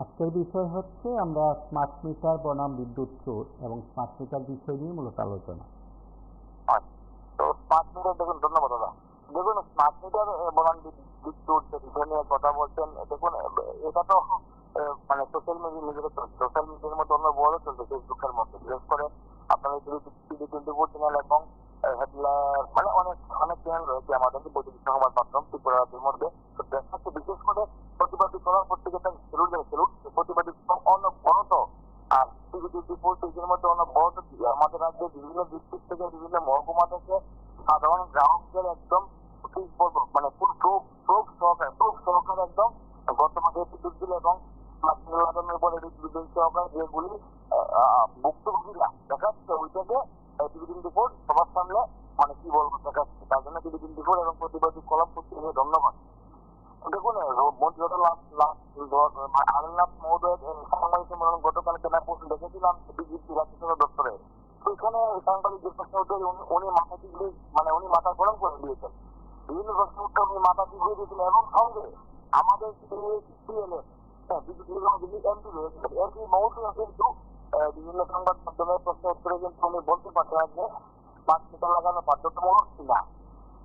D: আজকের বিষয় হচ্ছে আমরা স্মার্ট মিটার বনাম বিদ্যুৎ চোর এবং স্মার্ট মিটার বিষয় নিয়ে মূলত আলোচনা।
B: তো স্মার্ট মিটার দেখুন, ধন্যবাদ দাদা। দেখুন স্মার্ট মিটার বনাম বিদ্যুৎ যে বিষয় নিয়ে কথা বলছেন, দেখুন এটা তো মানে সোশ্যাল মিডিয়াতে চলছে, সোশ্যাল মিডিয়ার মধ্যে অন্য বড় চলছে, ফেসবুকের মধ্যে বিশেষ করে আপনার টিভি24 চ্যানেল এবং হেডলাইন মানে অনেক অনেক চ্যানেল রয়েছে আমাদের বৈদ্যুতিক সংবাদ মাধ্যম ত্রিপুরার মধ্যে। তো দেখাচ্ছে বিশেষ করে প্রতিবাদী করার পত্রিকাটা প্রতিবাদী অনেক বড়, আর টিভি24 পেজের মধ্যে অনেক বড় মধ্যে বিভিন্ন ডিস্ট্রিক্ট থেকে বিভিন্ন মহকুমা থেকে সাধারণ গ্রাহকদের একদম কি বলবো মানে ফুল প্রুফ সহকারে একদম গত মাসে বিদ্যুৎ বিল এবং লাগানোর পরে বিদ্যুৎ সহকারে যেগুলি ভুক্তভোগীরা দেখাচ্ছে ওইটাকে ডিভিডেন্ড রিপোর্ট সবার সামনে মানে কি বলবো দেখাচ্ছে। তার জন্য ডিভিডেন্ড রিপোর্ট এবং প্রতিবাদী কলাম করতে ধন্যবাদ। দেখুন আরনাথ মহোদয়ের সাংবাদিক সম্মেলন গতকাল কেনা পোস্ট দেখেছিলাম বিজেপি রাজ্য সরকার দপ্তরে। তো এখানে সাংবাদিক যে প্রশ্ন উত্তর উনি মাথা টিকলে মানে উনি মাথা গরম করে দিয়েছেন, বিভিন্ন প্রশ্ন উত্তর উনি মাথা টিকিয়ে দিয়েছিলেন এবং সঙ্গে আমাদের সিএলএ বিজেপি এমপি রয়েছেন এমপি মহোদয় কিন্তু বিভিন্ন সংবাদ মাধ্যমের প্রশ্ন উত্তরে কিন্তু উনি বলতে পারছেন যে স্মার্ট মিটার লাগানো বাধ্যতামূলক কিনা।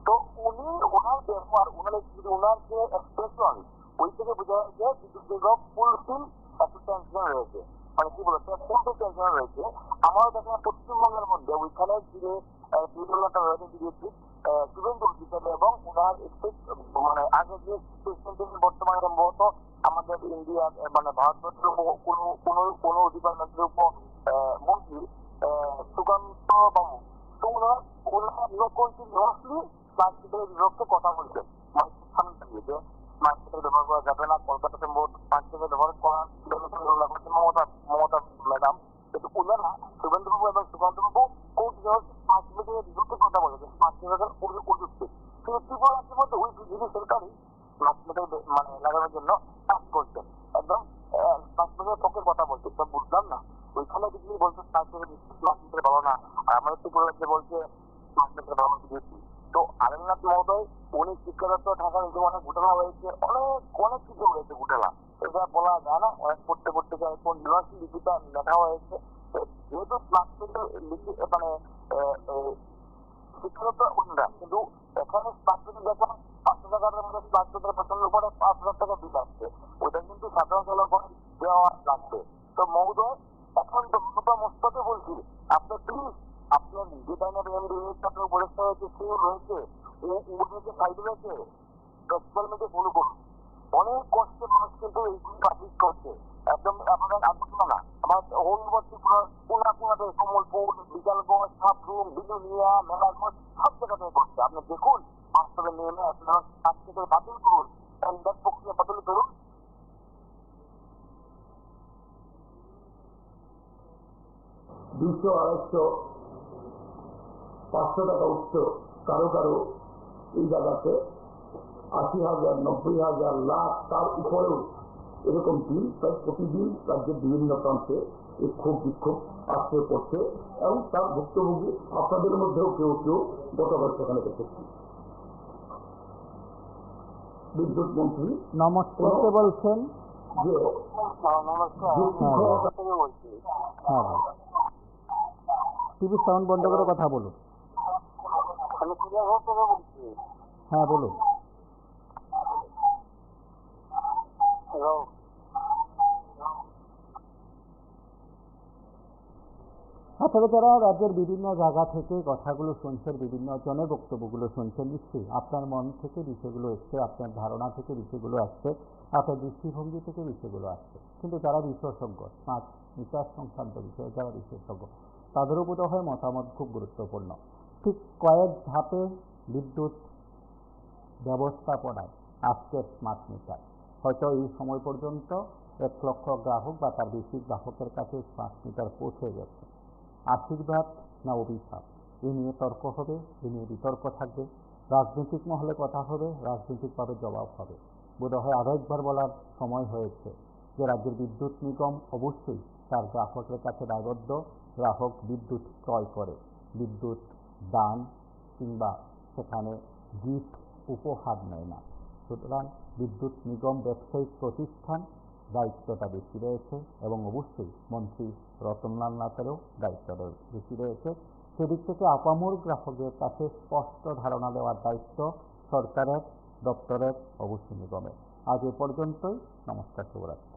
B: তো উনি ওনার ব্যবহার ওনার যে এক্সপ্রেশন ওই থেকে বোঝা যায় যে বিদ্যুৎ নিগম ফুলফিল একটু টেনশন রয়েছে, মানে কি বলছে ফুলফিল টেনশন রয়েছে। আমারও দেখেন পশ্চিমবঙ্গের মধ্যে ওইখানে যে বিদ্যুৎটা রয়েছে বিজেপি শুভেন্দু অধিকারী এবং ওনার মানে আগে যে প্রেসিডেন্ট বর্তমানে সম্ভবত আমাদের ইন্ডিয়ার মানে ভারতবর্ষের কোনো ডিপার্টমেন্টের উপর মন্ত্রী সুকান্ত বাবু, তো ওনার কন্টিনিউয়াসলি স্মার্ট মিটারের বিরুদ্ধে কথা বলছেন সামনে যে স্মার্ট মিটার ব্যবহার করা যাবে না, কলকাতা সম্ভবত স্মার্ট মিটার ব্যবহার করার মমতা ম্যাডাম, কিন্তু ওনারা শুভেন্দুবাবু এবং সুকান্তবাবু স্মার্ট মিটারের বিরুদ্ধে কথা বলেছেন, স্মার্ট মিটারের প্রযুক্তি। কিন্তু ত্রিপুরা রাজ্যের মধ্যে ওই বিজেপি সরকারই স্মার্ট মিটার মানে লাগানোর জন্য কাজ করছেন, একদম স্মার্ট মিটারের পক্ষের কথা বলছে। তো বুঝলাম না ওইখানে বিজেপি বলছে স্মার্ট মিটার ভালো না, আর আমাদের ত্রিপুরা রাজ্যে বলছে স্মার্ট মিটার ভালো বিজেপি। তো আরনাথ মহোদয় উনি শিক্ষা দপ্তর থাকার এই অনেক ঘটনা হয়েছে, অনেক কিছু হয়েছে ঘটনা, এটা বলা যায় না। অনেক পড়তে যায় কোন ইউনিভার্সিটি লিখিটা লেখা হয়েছে। যেহেতু স্মার্ট মিটার মানে শিক্ষা দপ্তর উন্নয়ন, কিন্তু এখানে স্মার্ট মিটার দেখুন 500 টাকার মধ্যে স্মার্ট মিটার পেছনের উপরে 5,000 টাকা বিল আসছে, ওইটা কিন্তু সাধারণ জনগণ দেওয়া লাগবে। তো মহোদয় এখন মস্তকে বলছি আপনি প্লিজ আপনার যে টাইমের এমডি আপনার উপদেষ্টা হয়েছে সিও রয়েছে ওদেরকে সাইডে রেখে এক্সপেরিমেন্টে ফলো করুন। অনেক কষ্টে মানুষ কিন্তু এইগুলি পাবলিশ করছে, একদম আপনাদের আলোচনা না আমার হোলবর্তী কোনাতে কমলপুর বিকালগঞ্জ সাবরুম বিলুনিয়া মেলাগঞ্জ সব জায়গাতে করছে। আপনি দেখুন বাস্তবে নিয়মে আপনার কাজ থেকে বাতিল করুন, টেন্ডার প্রক্রিয়া বাতিল করুন।
C: 200, 250, 500 টাকা উঠছে কারো এই জায়গাতে 80,000, 90,000, লাখ, তার উপরেও এরকম বিল প্রায় প্রতিদিন রাজ্যের বিভিন্ন প্রান্তে এই ক্ষোভ বিক্ষোভ আসতে পড়ছে এবং তার ভুক্তভোগী আপনাদের মধ্যেও কেউ গতবার সেখানে দেখেছি। বিদ্যুৎ মন্ত্রী
D: নমস্তে কে বলছেন?
C: যে
D: হ্যাঁ টিভি সাউন্ড বন্ধ করে কথা বলুন।
B: আমি ক্লিয়ার থেকে বলছি।
D: হ্যাঁ বলুন।
B: হ্যালো,
D: আসলে যারা রাজ্যের বিভিন্ন জায়গা থেকে কথাগুলো শুনছেন, বিভিন্ন জনের বক্তব্যগুলো শুনছেন, নিশ্চয়ই আপনার মন থেকে বিষয়গুলো এসছে, আপনার ধারণা থেকে বিষয়গুলো আসছে, আপনার দৃষ্টিভঙ্গি থেকে বিষয়গুলো আসছে। কিন্তু যারা বিশেষজ্ঞ, স্মার্ট মিটার সংক্রান্ত বিষয়ে যারা বিশেষজ্ঞ, তাদেরও বোধ হয় মতামত খুব গুরুত্বপূর্ণ। ঠিক কয়েক ধাপে বিদ্যুৎ ব্যবস্থাপনায় আজকে স্মার্ট মিটার হয়তো এই সময় পর্যন্ত 1 লক্ষ গ্রাহক বা তার বেশি গ্রাহকের কাছে স্মার্ট মিটার পৌঁছে গেছে। আশীর্বাদ না অভিশাপ, এ নিয়ে তর্ক হবে, এ নিয়ে বিতর্ক থাকবে, রাজনৈতিক মহলে কথা হবে, রাজনৈতিকভাবে জবাব হবে। বোধহয় আরও একবার বলার সময় হয়েছে যে রাজ্যের বিদ্যুৎ নিগম অবশ্যই তার গ্রাহকের কাছে দায়বদ্ধ। গ্রাহক বিদ্যুৎ ক্রয় করে, বিদ্যুৎ দান কিংবা সেখানে গিফট উপহার নেয় না। সুতরাং বিদ্যুৎ নিগম ব্যবসায়িক প্রতিষ্ঠান, দায়িত্বটা বেশি রয়েছে এবং অবশ্যই মন্ত্রী রতনলাল নাথেরও দায়িত্ব বেশি রয়েছে। সেদিক থেকে আপামর গ্রাহকের কাছে স্পষ্ট ধারণা দেওয়ার দায়িত্ব সরকারের, দপ্তরের, অবশ্যই নিগমের। আজ এ পর্যন্তই। নমস্কার, শুভরাত্রি।